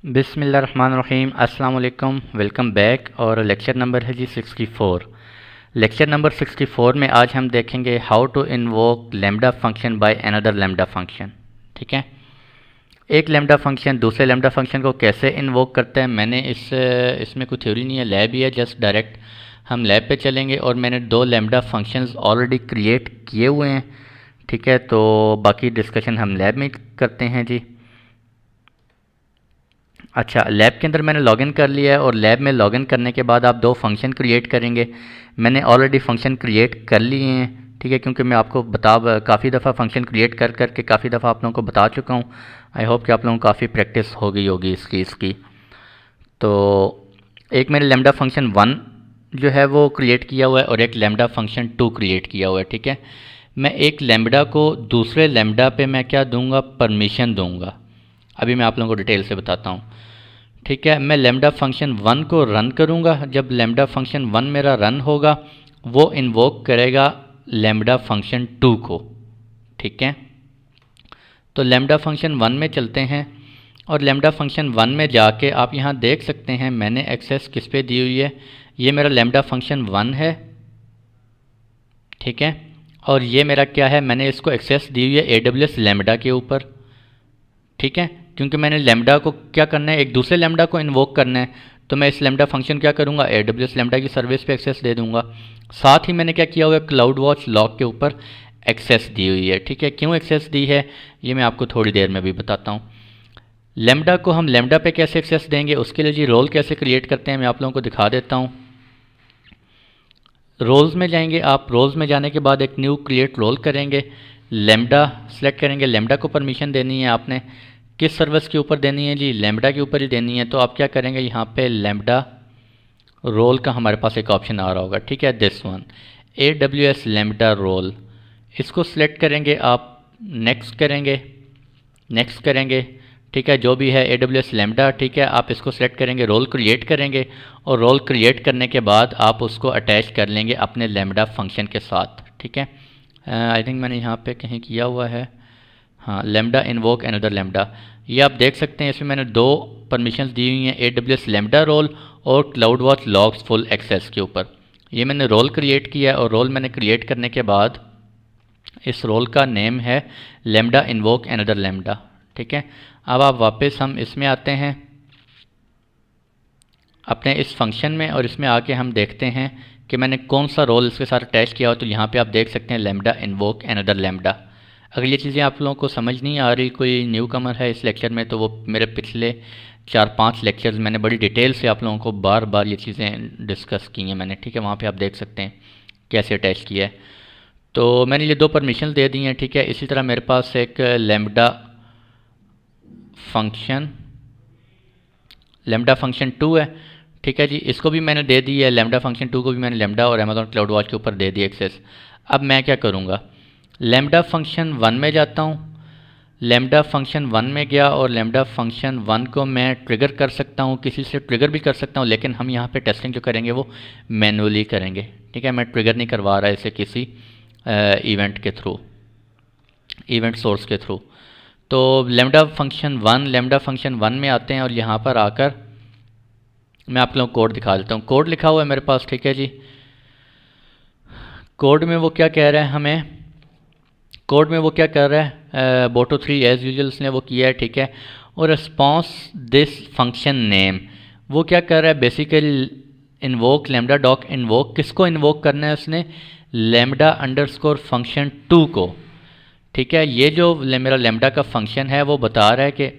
बिस्मिल्लाहिर्रहमानिर्रहीम अस्सलाम वालेकुम, वेलकम बैक। और लेक्चर नंबर है जी 64। लेक्चर नंबर 64 में आज हम देखेंगे how to invoke lambda function by another lambda function. ठीक है, एक लैम्डा फंक्शन दूसरे लैम्डा फंक्शन को कैसे इन्वोक करते हैं। मैंने इसमें कोई थ्योरी नहीं है, लैब ही है, जस्ट डायरेक्ट हम लैब पे चलेंगे। और मैंने दो लैम्डा फंक्शंस ऑलरेडी क्रिएट किए हुए हैं। ठीक है, तो बाकी डिस्कशन हम लैब में करते हैं जी। अच्छा, लैब के अंदर मैंने लॉगिन कर लिया है और लैब में लॉगिन करने के बाद आप दो फंक्शन क्रिएट करेंगे। मैंने ऑलरेडी फंक्शन क्रिएट कर लिए हैं। ठीक है, क्योंकि मैं आपको काफ़ी दफ़ा फंक्शन क्रिएट कर करके काफ़ी दफ़ा आप लोगों को बता चुका हूँ। आई होप कि आप लोगों को काफ़ी प्रैक्टिस हो गई होगी इसकी। तो एक मैंने लैम्डा फंक्शन 1 जो है वो क्रिएट किया हुआ है और एक लैम्डा फंक्शन 2 क्रिएट किया हुआ है। ठीक है, मैं एक लैम्डा को दूसरे लैम्डा पे मैं क्या दूंगा, परमिशन दूंगा। अभी मैं आप लोगों को डिटेल से बताता हूँ। ठीक है, मैं लैम्डा फंक्शन 1 को रन करूँगा। जब लैम्डा फंक्शन 1 मेरा रन होगा वो इन्वोक करेगा लैम्डा फंक्शन 2 को। ठीक है, तो लैम्डा फंक्शन 1 में चलते हैं और लैम्डा फंक्शन 1 में जाके आप यहाँ देख सकते हैं मैंने एक्सेस किस पे दी हुई है। ये मेरा लैम्डा फंक्शन 1 है। ठीक है, और ये मेरा क्या है, मैंने इसको एक्सेस दी हुई है AWS लैम्डा के ऊपर। ठीक है, क्योंकि मैंने लैम्डा को क्या करना है, एक दूसरे लैम्डा को इन्वोक करना है, तो मैं इस लैम्डा फंक्शन क्या करूँगा, AWS लैम्डा की सर्विस पे एक्सेस दे दूँगा। साथ ही मैंने क्या किया हुआ है, क्लाउड वॉच लॉग के ऊपर एक्सेस दी हुई है। ठीक है, क्यों एक्सेस दी है ये मैं आपको थोड़ी देर में भी बताता हूँ। लैम्डा को हम लैम्डा पे कैसे एक्सेस देंगे, उसके लिए जी रोल कैसे क्रिएट करते हैं मैं आप लोगों को दिखा देता हूँ। रोल्स में जाएंगे आप, रोल्स में जाने के बाद एक न्यू क्रिएट रोल करेंगे, लैम्डा सेलेक्ट करेंगे। लैम्डा को परमिशन देनी है आपने, किस सर्विस के ऊपर देनी है जी, लैम्डा के ऊपर ही देनी है। तो आप क्या करेंगे, यहाँ पे लैम्डा रोल का हमारे पास एक ऑप्शन आ रहा होगा। ठीक है, this one AWS lambda role, इसको सिलेक्ट करेंगे आप, नेक्स्ट करेंगे, नेक्स्ट करेंगे। ठीक है, जो भी है AWS लैम्डा। ठीक है, आप इसको सेलेक्ट करेंगे, रोल क्रिएट करेंगे और रोल क्रिएट करने के बाद आप उसको अटैच कर लेंगे अपने लैम्डा फंक्शन के साथ। ठीक है, आई थिंक मैंने यहाँ पे कहीं किया हुआ है, हाँ, लैम्डा इन्वोक अनदर लैम्डा। ये आप देख सकते हैं, इसमें मैंने दो परमिशंस दी हुई हैं, AWS लैम्डा रोल और CloudWatch logs full access के ऊपर। ये मैंने रोल क्रिएट किया है और रोल मैंने क्रिएट करने के बाद इस रोल का नेम है लैम्डा इन्वोक अनदर लैम्डा। ठीक है, अब आप वापस हम इसमें आते हैं अपने इस फंक्शन में और इसमें आके हम देखते हैं कि मैंने कौन सा रोल इसके साथ अटैच किया हो। तो यहाँ पे आप देख सकते हैं लैम्डा इन्वोक अनदर लैम्डा। अगर ये चीज़ें आप लोगों को समझ नहीं आ रही, कोई न्यू कमर है इस लेक्चर में, तो वो मेरे पिछले 4-5 लेक्चर्स मैंने बड़ी डिटेल से आप लोगों को बार बार ये चीज़ें डिस्कस की हैं मैंने। ठीक है, वहाँ पे आप देख सकते हैं कैसे अटैच किया है। तो मैंने ये दो परमिशन दे दी हैं। ठीक है, इसी तरह मेरे पास एक लैम्डा फंक्शन 2 है। ठीक है जी, इसको भी मैंने दे दी है, लैम्डा फंक्शन 2 को भी मैंने लैम्डा और अमेज़ॉन क्लाउड वॉच के ऊपर दे दी एक्सेस। अब मैं क्या करूँगा, लैम्डा फंक्शन 1 में जाता हूँ। लैम्डा फंक्शन 1 में गया और लैम्डा फंक्शन 1 को मैं ट्रिगर कर सकता हूँ, किसी से ट्रिगर भी कर सकता हूँ, लेकिन हम यहाँ पे टेस्टिंग जो करेंगे वो मैनुअली करेंगे। ठीक है, मैं ट्रिगर नहीं करवा रहा इसे किसी इवेंट के थ्रू, इवेंट सोर्स के थ्रू। तो लैम्डा फंक्शन 1 में आते हैं और यहाँ पर आकर मैं आप लोगों को कोड दिखा देता हूँ। कोड लिखा हुआ है मेरे पास। ठीक है जी, कोड में वो क्या कह रहा है हमें, कोड में वो क्या कर रहा है, बोटो 3 एज यूजुअल उसने वो किया है। ठीक है, और रिस्पॉन्स दिस फंक्शन नेम वो क्या कर रहा है, basically invoke lambda dot invoke, किसको इन्वोक करना है उसने, लैम्डा अंडरस्कोर फंक्शन 2 को। ठीक है, ये जो मेरा लैम्डा का फंक्शन है वो बता रहा है कि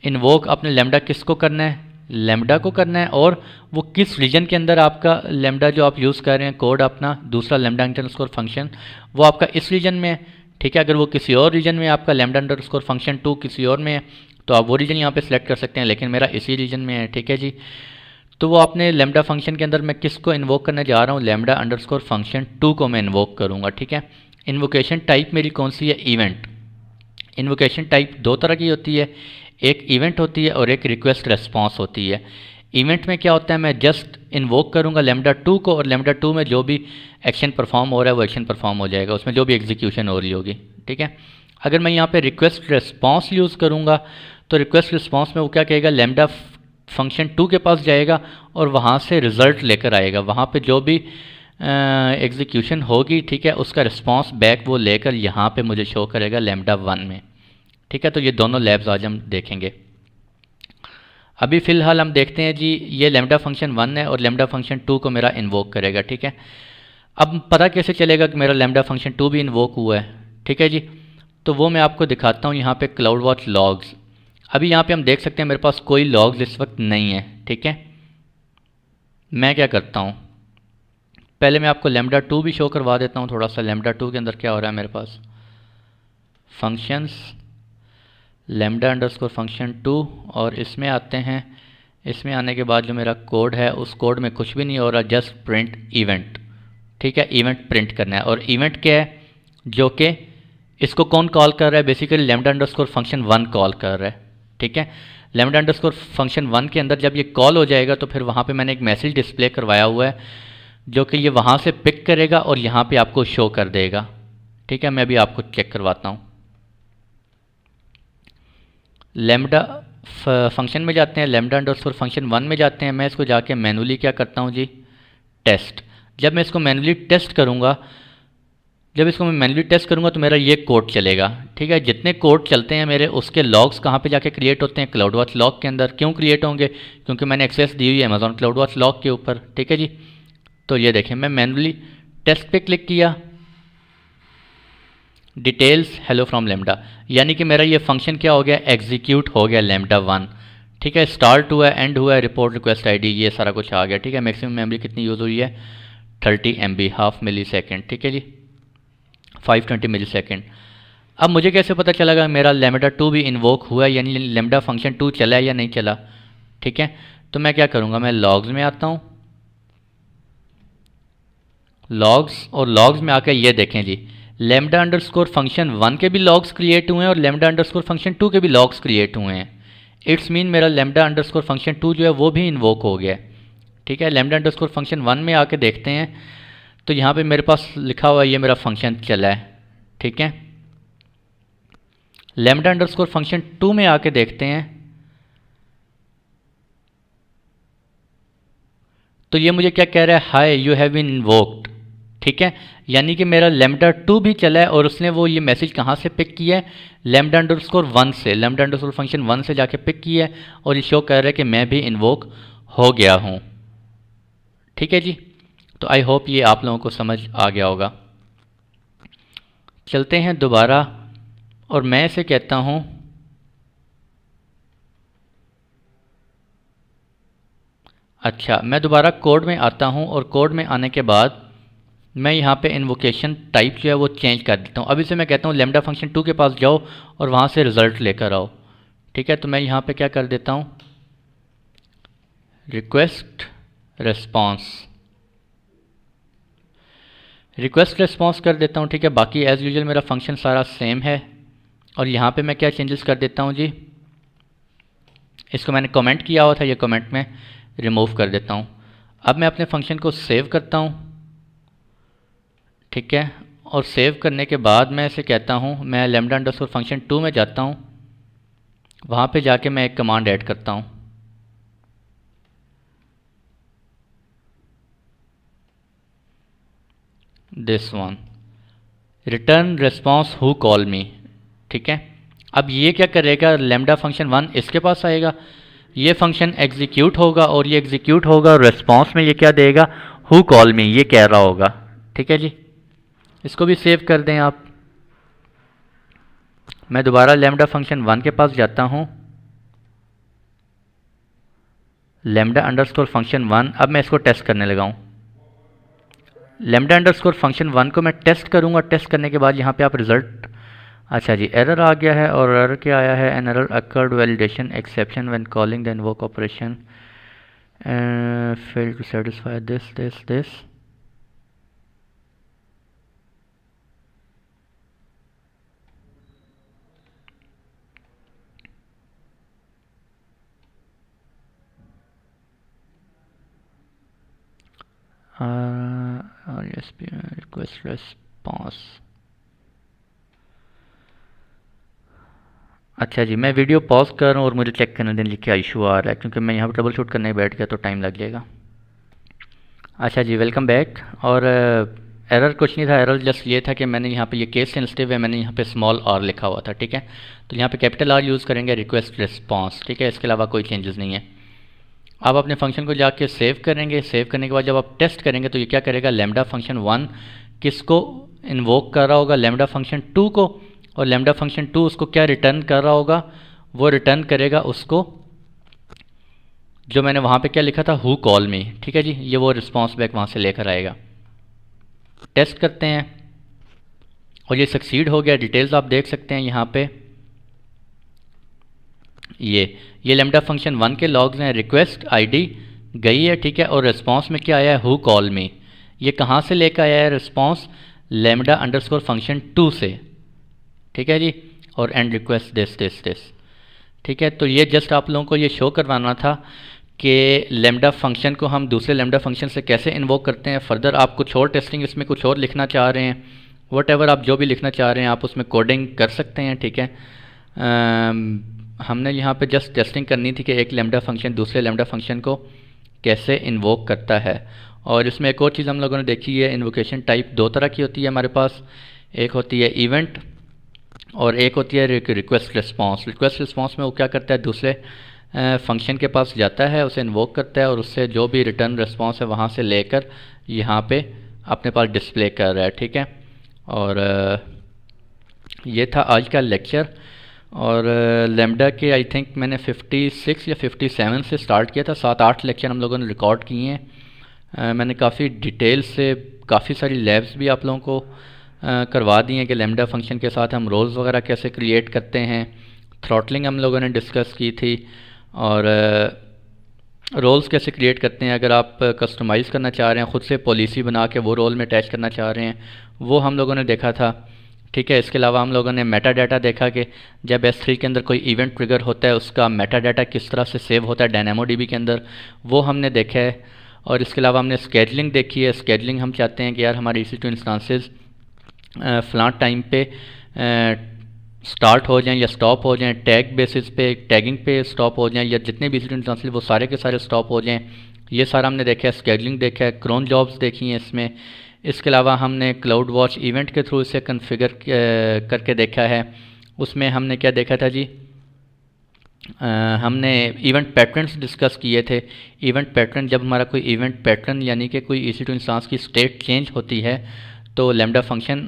इन्वोक अपने लैम्डा किसको करना है, लैम्डा को करना है, और वो किस रीजन के अंदर आपका लैम्डा जो आप यूज़ कर रहे हैं कोड अपना दूसरा लैम्डा अंडरस्कोर फंक्शन वो आपका इस रीजन में है। ठीक है, अगर वो किसी और रीजन में आपका लैम्डा अंडरस्कोर फंक्शन 2 किसी और में है तो आप वो रीजन यहाँ पे सिलेक्ट कर सकते हैं, लेकिन मेरा इसी रीजन में है। ठीक है जी, तो वो अपने लैम्डा फंक्शन के अंदर मैं किसको इन्वोक करने जा रहा हूँ, लैम्डा अंडरस्कोर फंक्शन 2 को मैं इन्वोक करूँगा। ठीक है, इन्वोकेशन टाइप मेरी कौन सी है, इवेंट। इन्वोकेशन टाइप दो तरह की होती है, एक इवेंट होती है और एक रिक्वेस्ट रेस्पॉन्स होती है। इवेंट में क्या होता है, मैं जस्ट इन्वोक करूँगा लैम्डा 2 को और लैम्डा 2 में जो भी एक्शन परफॉर्म हो रहा है वो एक्शन परफॉर्म हो जाएगा, उसमें जो भी एग्जीक्यूशन हो रही होगी। ठीक है, अगर मैं यहाँ पे रिक्वेस्ट रेस्पॉन्स यूज़ करूँगा तो रिक्वेस्ट रिस्पॉन्स में वो क्या कहेगा, लैम्डा फंक्शन 2 के पास जाएगा और वहाँ से रिज़ल्ट लेकर आएगा, वहाँ पे जो भी एग्जीक्यूशन होगी, ठीक है, उसका रिस्पॉन्स बैक वो लेकर यहाँ पे मुझे शो करेगा लैम्डा 1 में। ठीक है, तो ये दोनों लैब्स आज हम देखेंगे। अभी फ़िलहाल हम देखते हैं जी, ये लैम्डा फंक्शन 1 है और लैम्डा फंक्शन 2 को मेरा इन्वोक करेगा। ठीक है, अब पता कैसे चलेगा कि मेरा लैम्डा फंक्शन 2 भी इन्वोक हुआ है? ठीक है जी, तो वो मैं आपको दिखाता हूँ यहाँ पे क्लाउड वॉच लॉग्स। अभी यहाँ पे हम देख सकते हैं मेरे पास कोई लॉग्स इस वक्त नहीं है। ठीक है, मैं क्या करता हूँ, पहले मैं आपको लैम्डा 2 भी शो करवा देता हूँ थोड़ा सा। लैम्डा 2 के अंदर क्या हो रहा है मेरे पास, फंक्शंस लैम्डा अंडरस्कोर फंक्शन 2, और इसमें आते हैं। इसमें आने के बाद जो मेरा कोड है उस कोड में कुछ भी नहीं हो रहा, जस्ट प्रिंट इवेंट। ठीक है, इवेंट प्रिंट करना है। और इवेंट क्या है, जो कि इसको कौन कॉल कर रहा है, basically lambda underscore function 1 call कर रहा है। ठीक है, लैम्डा अंडरस्कोर फंक्शन 1 के अंदर जब ये कॉल हो जाएगा तो फिर वहाँ पे मैंने एक मैसेज डिस्प्ले करवाया हुआ है जो कि ये वहाँ से पिक करेगा और यहाँ पे आपको शो कर देगा। ठीक है, मैं भी आपको चेक करवाता हूँ। लैम्डा फंक्शन में जाते हैं, लैम्डा अंडरस्कोर फंक्शन 1 में जाते हैं। मैं इसको जाके मैनुअली क्या करता हूँ जी, टेस्ट। जब मैं इसको मैनुअली टेस्ट करूँगा, जब इसको मैं मैनुअली टेस्ट करूँगा तो मेरा ये कोड चलेगा। ठीक है, जितने कोड चलते हैं मेरे, उसके लॉग्स कहाँ पे जाके क्रिएट होते हैं, क्लाउड वॉच लॉग के अंदर। क्यों क्रिएट होंगे, क्योंकि मैंने एक्सेस दी हुई है अमेजॉन क्लाउड वॉच लॉग के ऊपर। ठीक है जी, तो ये देखें, मैं मैनुअली टेस्ट पे क्लिक किया, डिटेल्स हेलो फ्रॉम लैम्डा, यानी कि मेरा ये फंक्शन क्या हो गया, एग्जीक्यूट हो गया लैम्डा 1। ठीक है, स्टार्ट हुआ है, एंड हुआ है, रिपोर्ट रिक्वेस्ट आईडी, ये सारा कुछ आ गया। ठीक है, मैक्सिमम मेमोरी कितनी यूज़ हुई है, 30 MB, हाफ मिली सेकेंड। ठीक है जी, 520 मिली सेकेंड। अब मुझे कैसे पता चलेगा मेरा लैम्डा 2 भी इन्वोक हुआ है, यानी लैम्डा फंक्शन 2 चला है या नहीं चला? ठीक है, तो मैं क्या करूँगा, मैं लॉग्स में आता हूँ, लॉग्स, और लॉग्स में आकर ये देखें जी, लैम्डा अंडरस्कोर फंक्शन 1 के भी लॉग्स क्रिएट हुए हैं और लैम्डा अंडरस्कोर फंक्शन 2 के भी लॉग्स क्रिएट हुए हैं। इट्स मीन मेरा लैम्डा अंडरस्कोर फंक्शन 2 जो है वो भी इन्वोक हो गया है। ठीक है, लैम्डा अंडरस्कोर फंक्शन 1 में आके देखते हैं तो यहाँ पे मेरे पास लिखा हुआ है ये मेरा फंक्शन चला है। ठीक है, लैम्डा अंडरस्कोर फंक्शन 2 में आके देखते हैं तो ये मुझे क्या कह रहा है, hi you have been invoked. ठीक है, यानी कि मेरा लैम्डा 2 भी चला है और उसने वो ये मैसेज कहाँ से पिक किया है, लैम्डा अंडरस्कोर 1 से, लैम्डा अंडरस्कोर फंक्शन 1 से जाके पिक किया है और ये शो कर रहा है कि मैं भी इन्वोक हो गया हूँ। ठीक है जी, तो आई होप ये आप लोगों को समझ आ गया होगा। चलते हैं दोबारा, और मैं इसे कहता हूँ अच्छा, मैं दोबारा कोड में आता हूँ और कोड में आने के बाद मैं यहाँ पे इन्वोकेशन टाइप जो है वो चेंज कर देता हूँ। अभी से मैं कहता हूँ लैम्डा फंक्शन 2 के पास जाओ और वहाँ से रिज़ल्ट लेकर आओ। ठीक है, तो मैं यहाँ पे क्या कर देता हूँ, रिक्वेस्ट रिस्पॉन्स कर देता हूँ। ठीक है, बाकी एज़ यूजुअल मेरा फंक्शन सारा सेम है। और यहाँ पे मैं क्या चेंजेस कर देता हूँ जी, इसको मैंने कमेंट किया हुआ था, ये कमेंट में रिमूव कर देता हूँ। अब मैं अपने फंक्शन को सेव करता हूँ। ठीक है, और सेव करने के बाद मैं इसे कहता हूँ, मैं लैम्डा अंडरस्कोर फंक्शन 2 में जाता हूँ, वहाँ पे जाके मैं एक कमांड ऐड करता हूँ, this one, return response who call मी। ठीक है, अब ये क्या करेगा, लैम्डा फंक्शन 1 इसके पास आएगा, ये फंक्शन एग्जीक्यूट होगा और ये एग्जीक्यूट होगा और रिस्पॉन्स में ये क्या देगा, हु कॉल मी, ये कह रहा होगा। ठीक है जी, इसको भी सेव कर दें आप। मैं दोबारा लैम्डा फंक्शन 1 के पास जाता हूँ, लैम्डा अंडरस्कोर फंक्शन 1, अब मैं इसको टेस्ट करने लगा हूँ। लैम्डा अंडरस्कोर फंक्शन 1 को मैं टेस्ट करूँगा, टेस्ट करने के बाद यहाँ पे आप रिज़ल्ट, अच्छा जी एरर आ गया है, और एरर क्या आया है, an error occurred validation exception when calling the invoke operation fail to satisfy this. Request response, अच्छा जी, मैं वीडियो पॉज़ कर रहा हूँ और मुझे चेक करने दें जी क्या इशू आ रहा है, क्योंकि मैं यहाँ पर ट्रबल शूट करने बैठ गया तो टाइम लग जाएगा। अच्छा जी, वेलकम बैक। और एरर कुछ नहीं था, एरर जस्ट ये था कि मैंने यहाँ पे ये केस सेंसिटिव है, मैंने यहाँ पे स्मॉल आर लिखा हुआ था, ठीक है। तो यहाँ पे कैपिटल आर यूज़ करेंगे रिक्वेस्ट रिस्पांस, ठीक है, इसके अलावा कोई चेंजेस नहीं है। आप अपने फंक्शन को जाके सेव करेंगे, सेव करने के बाद जब आप टेस्ट करेंगे तो ये क्या करेगा, लैम्डा फंक्शन 1 किसको इन्वोक कर रहा होगा, लैम्डा फंक्शन 2 को, और लैम्डा फंक्शन 2 उसको क्या रिटर्न कर रहा होगा, वो रिटर्न करेगा उसको जो मैंने वहाँ पे क्या लिखा था, हु कॉल मी, ठीक है जी। ये वो रिस्पॉन्स बैक वहाँ से लेकर आएगा। टेस्ट करते हैं और ये सक्सीड हो गया। डिटेल्स आप देख सकते हैं यहाँ पे, ये लैम्डा फंक्शन 1 के लॉग्स हैं, रिक्वेस्ट आईडी गई है, ठीक है, और रिस्पॉन्स में क्या आया है, हु कॉल मी। ये कहाँ से लेकर आया है रिस्पॉन्स, लैम्डा अंडरस्कोर फंक्शन 2 से, ठीक है जी, और एंड रिक्वेस्ट दिस, ठीक है। तो ये जस्ट आप लोगों को ये शो करवाना था कि लैम्डा फंक्शन को हम दूसरे लैम्डा फंक्शन से कैसे इन्वोक करते हैं। फर्दर आप कुछ और टेस्टिंग इसमें कुछ और लिखना चाह रहे हैं, वट एवर आप जो भी लिखना चाह रहे हैं आप उसमें कोडिंग कर सकते हैं, ठीक है। हमने यहाँ पे जस्ट टेस्टिंग करनी थी कि एक लैम्डा फंक्शन दूसरे लैम्डा फंक्शन को कैसे इन्वोक करता है। और इसमें एक और चीज़ हम लोगों ने देखी है, इन्वोकेशन टाइप दो तरह की होती है हमारे पास, एक होती है इवेंट और एक होती है रिक्वेस्ट रिस्पॉन्स। रिक्वेस्ट रिस्पॉन्स में वो क्या करता है, दूसरे फंक्शन के पास जाता है, उसे इन्वोक करता है और उससे जो भी रिटर्न रिस्पॉन्स है वहाँ से लेकर यहाँ पे अपने पास डिस्प्ले कर रहा है, ठीक है। और ये था आज का लेक्चर। और लैम्डा के आई थिंक मैंने 56 या 57 से स्टार्ट किया था, 7-8 लेक्चर हम लोगों ने रिकॉर्ड किए हैं। मैंने काफ़ी डिटेल से काफ़ी सारी लैब्स भी आप लोगों को करवा दी हैं कि लैम्डा फंक्शन के साथ हम रोल्स वगैरह कैसे क्रिएट करते हैं। थ्रॉटलिंग हम लोगों ने डिस्कस की थी, और रोल्स कैसे क्रिएट करते हैं अगर आप कस्टमाइज़ करना चाह रहे हैं, ख़ुद से पॉलिसी बना के वो रोल में अटैच करना चाह रहे हैं, वो हम लोगों ने देखा था, ठीक है। इसके अलावा हम लोगों ने मेटा डाटा देखा कि जब S3 के अंदर कोई इवेंट ट्रिगर होता है उसका मेटा डाटा किस तरह से सेव होता है DynamoDB के अंदर, वो हमने देखा है। और इसके अलावा हमने स्केडलिंग देखी है। स्केडलिंग हम चाहते हैं कि यार हमारे EC2 इंस्टांसेस फ़लाँ टाइम पे स्टार्ट हो जाएं या स्टॉप हो जाएं, टैग बेसिस पे टैगिंग पे स्टॉप हो जाएं, या जितने भी EC2 इंस्टांसेस वो सारे के सारे स्टॉप हो जाएं। ये सारा हमने देखा है, स्केडलिंग देखा है, क्रोन जॉब्स देखी हैं इसमें। इसके अलावा हमने क्लाउड वॉच इवेंट के थ्रू इसे कॉन्फ़िगर करके देखा है। उसमें हमने क्या देखा था जी, हमने इवेंट पैटर्न्स डिस्कस किए थे। इवेंट पैटर्न, जब हमारा कोई इवेंट पैटर्न यानी कि कोई EC2 इंस्टांस की स्टेट चेंज होती है तो लैम्डा फंक्शन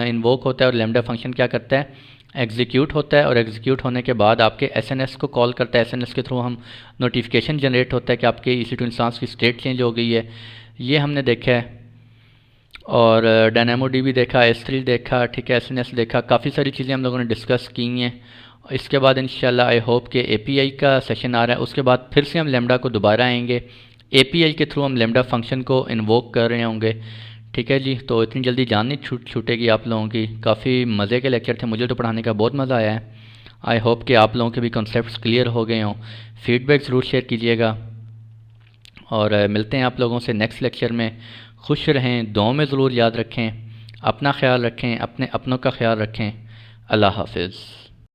इन्वोक होता है, और लैम्डा फंक्शन क्या करता है, एग्जीक्यूट होता है, और एग्जीक्यूट होने के बाद आपके SNS को कॉल करता है। SNS के थ्रू हम नोटिफिकेशन जनरेट होता है कि आपके EC2 इंस्टांस की स्टेट चेंज हो गई है। ये हमने देखा है। और DynamoDB देखा, S3 देखा, ठीक है, SNS देखा, काफ़ी सारी चीज़ें हम लोगों ने डिस्कस की हैं। इसके बाद इंशाल्लाह आई होप कि API का सेशन आ रहा है, उसके बाद फिर से हम लैम्डा को दोबारा आएंगे, API के थ्रू हम लैम्डा फंक्शन को इन्वोक कर रहे होंगे, ठीक है जी। तो इतनी जल्दी जान नहीं छूटेगी आप लोगों की। काफ़ी मज़े के लेक्चर थे, मुझे तो पढ़ाने का बहुत मज़ा आया है। आई होप कि आप लोगों के भी कॉन्सेप्ट्स क्लियर हो गए हों। फीडबैक ज़रूर शेयर कीजिएगा, और मिलते हैं आप लोगों से नेक्स्ट लेक्चर में। खुश रहें, दुआओं में ज़रूर याद रखें, अपना ख्याल रखें, अपने अपनों का ख्याल रखें। अल्लाह हाफ़िज़।